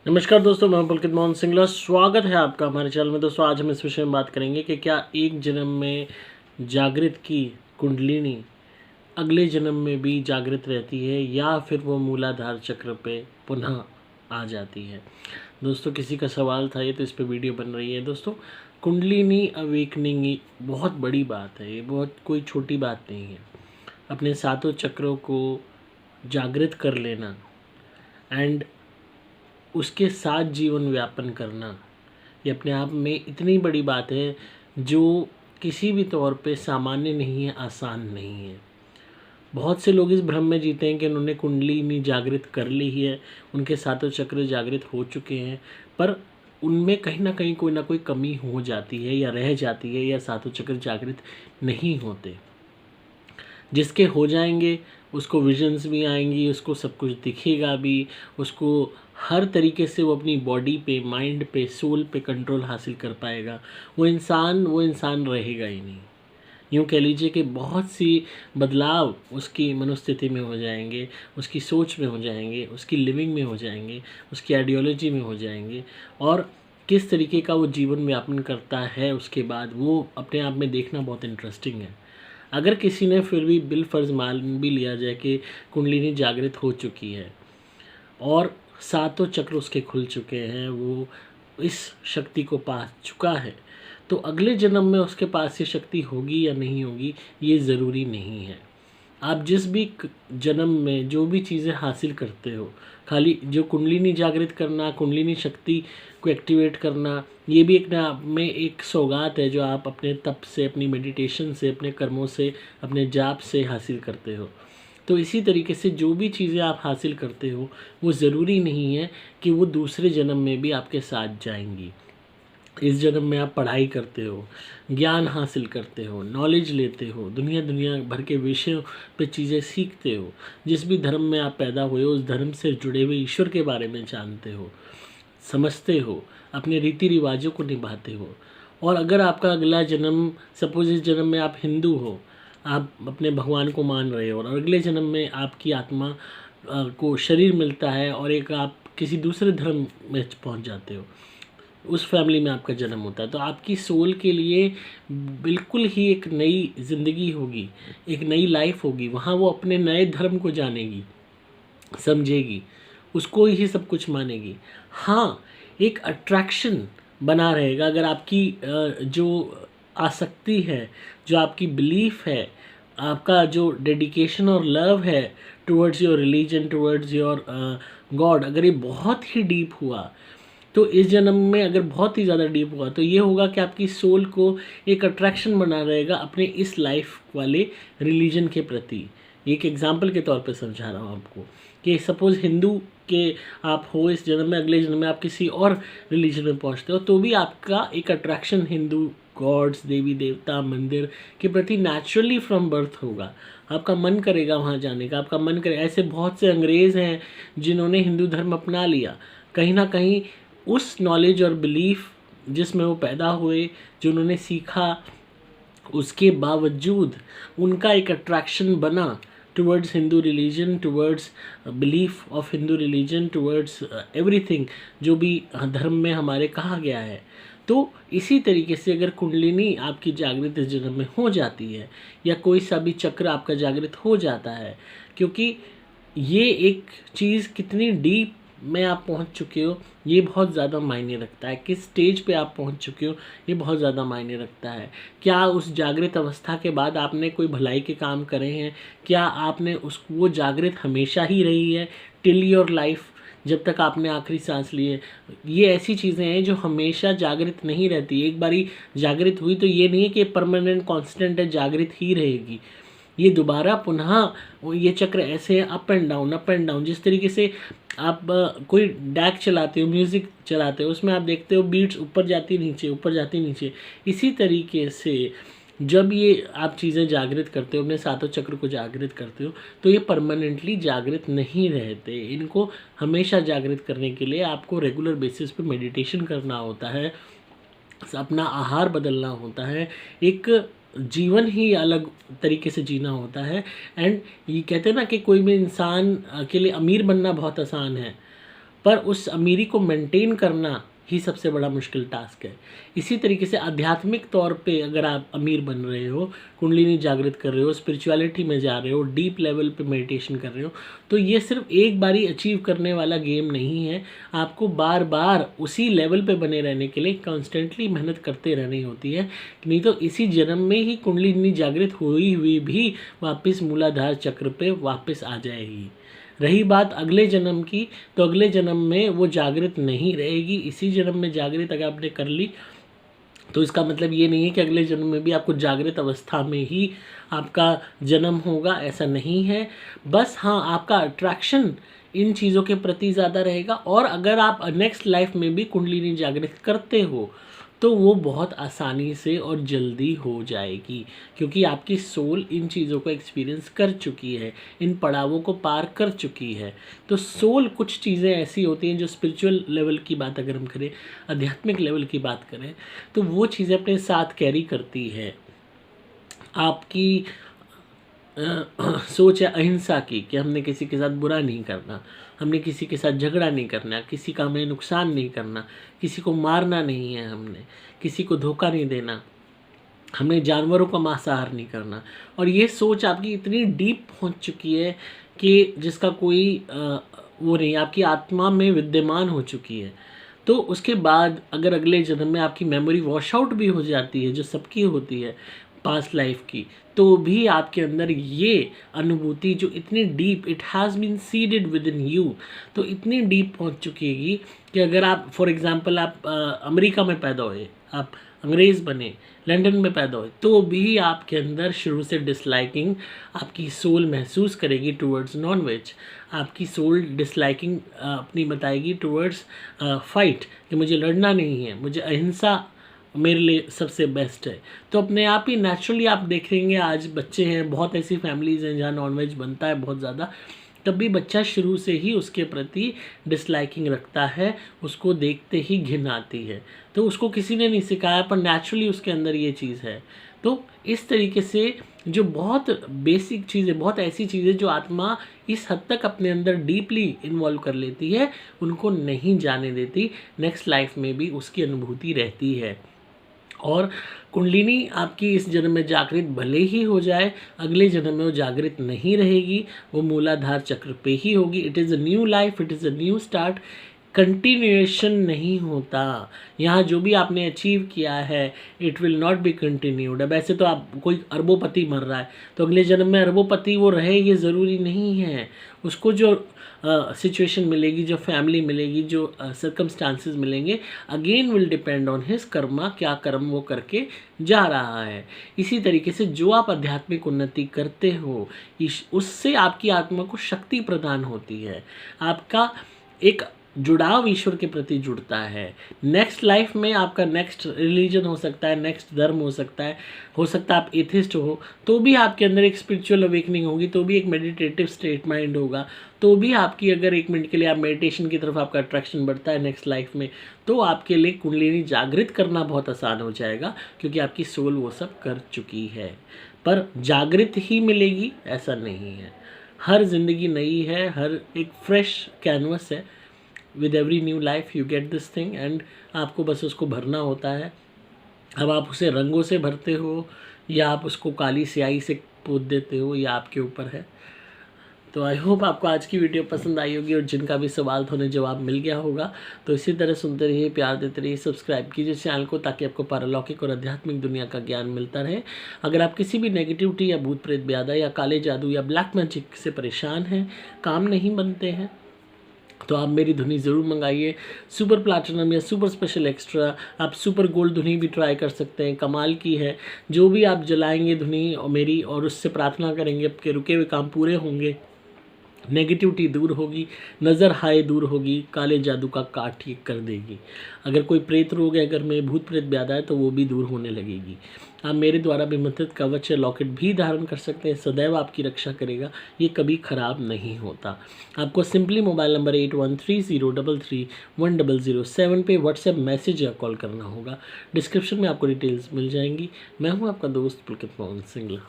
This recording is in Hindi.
नमस्कार दोस्तों, मैं पुलकित मोहन सिंगला। स्वागत है आपका हमारे चैनल में। दोस्तों, आज हम इस विषय में बात करेंगे कि क्या एक जन्म में जागृत की कुंडलिनी अगले जन्म में भी जागृत रहती है या फिर वो मूलाधार चक्र पे पुनः आ जाती है। दोस्तों, किसी का सवाल था ये, तो इस पे वीडियो बन रही है। दोस्तों, कुंडलिनी अवेकनिंग बहुत बड़ी बात है, ये बहुत कोई छोटी बात नहीं है। अपने सातों चक्रों को जागृत कर लेना एंड उसके साथ जीवन व्यापन करना, ये अपने आप में इतनी बड़ी बात है जो किसी भी तौर पे सामान्य नहीं है, आसान नहीं है। बहुत से लोग इस भ्रम में जीते हैं कि उन्होंने कुंडलिनी जागृत कर ली है, उनके सातों चक्र जागृत हो चुके हैं, पर उनमें कहीं ना कहीं कोई ना कोई कमी हो जाती है या रह जाती है, या सातों चक्र जागृत नहीं होते। जिसके हो जाएंगे उसको विजन्स भी आएंगी, उसको सब कुछ दिखेगा भी, उसको हर तरीके से वो अपनी बॉडी पे, माइंड पे, सोल पे कंट्रोल हासिल कर पाएगा। वो इंसान रहेगा ही नहीं। यूँ कह लीजिए कि बहुत सी बदलाव उसकी मनोस्थिति में हो जाएंगे, उसकी सोच में हो जाएंगे, उसकी लिविंग में हो जाएंगे, उसकी आइडियोलॉजी में हो जाएंगे। और किस तरीके का वो जीवन यापन करता है उसके बाद, वो अपने आप में देखना बहुत इंटरेस्टिंग है। अगर किसी ने फिर भी बिल फर्ज मान भी लिया जाए कि कुंडलिनी जागृत हो चुकी है और सातों चक्र उसके खुल चुके हैं, वो इस शक्ति को पा चुका है, तो अगले जन्म में उसके पास ये शक्ति होगी या नहीं होगी ये ज़रूरी नहीं है। आप जिस भी जन्म में जो भी चीज़ें हासिल करते हो, खाली जो कुंडलिनी जागृत करना, कुंडलिनी शक्ति को एक्टिवेट करना, ये भी एक ना आप में एक सौगात है जो आप अपने तप से, अपनी मेडिटेशन से, अपने कर्मों से, अपने जाप से हासिल करते हो। तो इसी तरीके से जो भी चीज़ें आप हासिल करते हो वो ज़रूरी नहीं है कि वो दूसरे जन्म में भी आपके साथ जाएंगी। इस जन्म में आप पढ़ाई करते हो, ज्ञान हासिल करते हो, नॉलेज लेते हो, दुनिया भर के विषयों पे चीज़ें सीखते हो। जिस भी धर्म में आप पैदा हुए हो उस धर्म से जुड़े हुए ईश्वर के बारे में जानते हो, समझते हो, अपने रीति रिवाजों को निभाते हो। और अगर आपका अगला जन्म, सपोज इस जन्म में आप हिंदू हो, आप अपने भगवान को मान रहे हो, और अगले जन्म में आपकी आत्मा को शरीर मिलता है और एक आप किसी दूसरे धर्म में पहुंच जाते हो, उस फैमिली में आपका जन्म होता है, तो आपकी सोल के लिए बिल्कुल ही एक नई ज़िंदगी होगी, एक नई लाइफ होगी। वहाँ वो अपने नए धर्म को जानेगी, समझेगी, उसको ही सब कुछ मानेगी। हाँ, एक अट्रैक्शन बना रहेगा। अगर आपकी जो आसक्ति है, जो आपकी बिलीफ है, आपका जो डेडिकेशन और लव है towards your religion, towards your God, अगर ये बहुत ही डीप हुआ, तो इस जन्म में अगर बहुत ही ज़्यादा डीप हुआ तो ये होगा कि आपकी सोल को एक अट्रैक्शन बना रहेगा अपने इस लाइफ वाले रिलीजन के प्रति। एक एग्जाम्पल के तौर पे समझा रहा हूँ आपको कि सपोज़ हिंदू के आप हो इस जन्म में, अगले जन्म में आप किसी और रिलीजन में पहुँचते हो, तो भी आपका एक अट्रैक्शन हिंदू गॉड्स, देवी देवता, मंदिर के प्रति नेचुरली फ्रॉम बर्थ होगा। आपका मन करेगा वहाँ जाने का, आपका मन करे। ऐसे बहुत से अंग्रेज़ हैं जिन्होंने हिंदू धर्म अपना लिया, कहीं ना कहीं उस नॉलेज और बिलीफ जिसमें वो पैदा हुए, जो उन्होंने सीखा, उसके बावजूद उनका एक अट्रैक्शन बना towards Hindu religion, towards belief of Hindu religion, towards everything जो भी धर्म में हमारे कहा गया है। तो इसी तरीके से अगर कुंडलिनी आपकी जागृत इस जन्म में हो जाती है, या कोई सा भी चक्र आपका जागृत हो जाता है, क्योंकि ये एक चीज़ कितनी डीप में आप पहुंच चुके हो ये बहुत ज़्यादा मायने रखता है। किस स्टेज पे आप पहुंच चुके हो ये बहुत ज़्यादा मायने रखता है। क्या उस जागृत अवस्था के बाद आपने कोई भलाई के काम करे हैं? क्या आपने वो जागृत हमेशा ही रही है, टिल योर लाइफ, जब तक आपने आखिरी सांस ली है? ये ऐसी चीज़ें हैं जो हमेशा जागृत नहीं रहती। एक बारी जागृत हुई तो ये नहीं है कि परमानेंट कांस्टेंट है, जागृत ही रहेगी। ये दोबारा पुनः ये चक्र ऐसे है, up and down, up and down. जिस तरीके से आप कोई डैक चलाते हो, म्यूज़िक चलाते हो, उसमें आप देखते हो बीट्स ऊपर जाती नीचे, ऊपर जाती नीचे। इसी तरीके से जब ये आप चीज़ें जागृत करते हो, अपने सातों चक्र को जागृत करते हो, तो ये परमानेंटली जागृत नहीं रहते। इनको हमेशा जागृत करने के लिए आपको रेगुलर बेसिस पे मेडिटेशन करना होता है, अपना आहार बदलना होता है, एक जीवन ही अलग तरीके से जीना होता है। एंड ये कहते हैं ना कि कोई भी इंसान के लिए अमीर बनना बहुत आसान है, पर उस अमीरी को मेंटेन करना ही सबसे बड़ा मुश्किल टास्क है। इसी तरीके से आध्यात्मिक तौर पे अगर आप अमीर बन रहे हो, कुंडलिनी जागृत कर रहे हो, स्पिरिचुअलिटी में जा रहे हो, डीप लेवल पे मेडिटेशन कर रहे हो, तो ये सिर्फ एक बारी अचीव करने वाला गेम नहीं है। आपको बार बार उसी लेवल पे बने रहने के लिए कॉन्स्टेंटली मेहनत करते रहनी होती है, नहीं तो इसी जन्म में ही कुंडलिनी जागृत हुई हुई भी वापस मूलाधार चक्र पे वापस आ जाएगी। रही बात अगले जन्म की, तो अगले जन्म में वो जागृत नहीं रहेगी। इसी जन्म में जागृत अगर आपने कर ली तो इसका मतलब ये नहीं है कि अगले जन्म में भी आपको जागृत अवस्था में ही आपका जन्म होगा, ऐसा नहीं है। बस हाँ, आपका अट्रैक्शन इन चीज़ों के प्रति ज़्यादा रहेगा। और अगर आप नेक्स्ट लाइफ में भी कुंडलिनी जागृत करते हो तो वो बहुत आसानी से और जल्दी हो जाएगी, क्योंकि आपकी सोल इन चीज़ों को एक्सपीरियंस कर चुकी है, इन पड़ावों को पार कर चुकी है। तो सोल कुछ चीज़ें ऐसी होती हैं जो स्पिरिचुअल लेवल की बात अगर हम करें, आध्यात्मिक लेवल की बात करें, तो वो चीज़ें अपने साथ कैरी करती है। आपकी सोच है अहिंसा की, कि हमने किसी के साथ बुरा नहीं करना, हमने किसी के साथ झगड़ा नहीं करना, किसी का हमें नुकसान नहीं करना, किसी को मारना नहीं है, हमने किसी को धोखा नहीं देना, हमने जानवरों का मांसाहार नहीं करना। और ये सोच आपकी इतनी डीप पहुंच चुकी है कि जिसका कोई वो नहीं, आपकी आत्मा में विद्यमान हो चुकी है। तो उसके बाद अगर अगले जन्म में आपकी मेमोरी वॉश आउट भी हो जाती है, जो सबकी होती है पास्ट लाइफ की, तो भी आपके अंदर ये अनुभूति जो इतनी deep, it has been seeded within you, तो इतनी डीप पहुंच चुकी है कि अगर आप फॉर एग्जांपल आप अमेरिका में पैदा हुए, आप अंग्रेज़ बने, लंदन में पैदा हुए, तो भी आपके अंदर शुरू से डिसलाइकिंग आपकी सोल महसूस करेगी टूवर्ड्स नॉन वेज। आपकी सोल डिसलाइकिंग अपनी बताएगी टूवर्ड्स फाइट, कि मुझे लड़ना नहीं है, मुझे अहिंसा मेरे लिए सबसे बेस्ट है। तो अपने आप ही नेचुरली आप देखेंगे, आज बच्चे हैं, बहुत ऐसी फैमिलीज़ हैं जहाँ नॉनवेज बनता है बहुत ज़्यादा, तब भी बच्चा शुरू से ही उसके प्रति डिसलाइकिंग रखता है, उसको देखते ही घिन आती है। तो उसको किसी ने नहीं सिखाया, पर नेचुरली उसके अंदर ये चीज़ है। तो इस तरीके से जो बहुत बेसिक चीज़ें, बहुत ऐसी चीज़ें जो आत्मा इस हद तक अपने अंदर डीपली इन्वॉल्व कर लेती है, उनको नहीं जाने देती, नेक्स्ट लाइफ में भी उसकी अनुभूति रहती है। और कुंडलिनी आपकी इस जन्म में जागृत भले ही हो जाए, अगले जन्म में वो जागृत नहीं रहेगी, वो मूलाधार चक्र पे ही होगी। It is a new life, it is a new start. Continuation नहीं होता यहाँ। जो भी आपने अचीव किया है it will not be continued. अब ऐसे तो आप, कोई अरबोपति मर रहा है तो अगले जन्म में अरबोपति वो रहे, ये ज़रूरी नहीं है। उसको जो सिचुएशन मिलेगी, जो फैमिली मिलेगी, जो सर्कमस्टांसेस मिलेंगे, again will depend on his Karma, क्या कर्म वो करके जा रहा है। इसी तरीके से जो आप आध्यात्मिक उन्नति करते हो, उससे आपकी आत्मा को शक्ति प्रदान होती है, आपका एक जुड़ाव ईश्वर के प्रति जुड़ता है। नेक्स्ट लाइफ में आपका नेक्स्ट रिलीजन हो सकता है, नेक्स्ट धर्म हो सकता है आप एथिस्ट हो, तो भी आपके अंदर एक स्पिरिचुअल अवेकनिंग होगी, तो भी एक मेडिटेटिव स्टेट माइंड होगा, तो भी आपकी अगर एक मिनट के लिए आप मेडिटेशन की तरफ आपका अट्रैक्शन बढ़ता है नेक्स्ट लाइफ में, तो आपके लिए कुंडलिनी जागृत करना बहुत आसान हो जाएगा, क्योंकि आपकी सोल वो सब कर चुकी है। पर जागृत ही मिलेगी ऐसा नहीं है, हर जिंदगी नई है, हर एक फ्रेश कैनवस है। With every new life you get this thing, and आपको बस उसको भरना होता है। अब आप उसे रंगों से भरते हो या आप उसको काली स्याही से पोत देते हो, या आपके ऊपर है। तो आई होप आपको आज की वीडियो पसंद आई होगी, और जिनका भी सवाल था उन्हें जवाब मिल गया होगा। तो इसी तरह सुनते रहिए, प्यार देते रहिए, सब्सक्राइब कीजिए चैनल को, ताकि आपको पारलौकिक और आध्यात्मिक दुनिया का ज्ञान मिलता रहे। अगर आप किसी भी नेगेटिविटी या भूत प्रेत ब्यादा या काले जादू या ब्लैक मैजिक से परेशान हैं, काम नहीं बनते हैं, तो आप मेरी धुनी ज़रूर मंगाइए। सुपर प्लैटिनम या सुपर स्पेशल एक्स्ट्रा, आप सुपर गोल्ड धुनी भी ट्राई कर सकते हैं, कमाल की है। जो भी आप जलाएंगे धुनी और मेरी, और उससे प्रार्थना करेंगे, आपके रुके हुए काम पूरे होंगे, नेगेटिविटी दूर होगी, नज़र हाय दूर होगी, काले जादू का काट ठीक कर देगी। अगर कोई प्रेत रोग है घर में, भूत प्रेत ब्यादा है, तो वो भी दूर होने लगेगी। आप मेरे द्वारा विमंत्रित कवच या लॉकेट भी धारण कर सकते हैं, सदैव आपकी रक्षा करेगा, ये कभी ख़राब नहीं होता। आपको सिंपली मोबाइल नंबर 8130331007 पे व्हाट्सएप मैसेज या कॉल करना होगा। डिस्क्रिप्शन में आपको डिटेल्स मिल जाएंगी। मैं हूँ आपका दोस्त पुलकित मोहन सिंगला।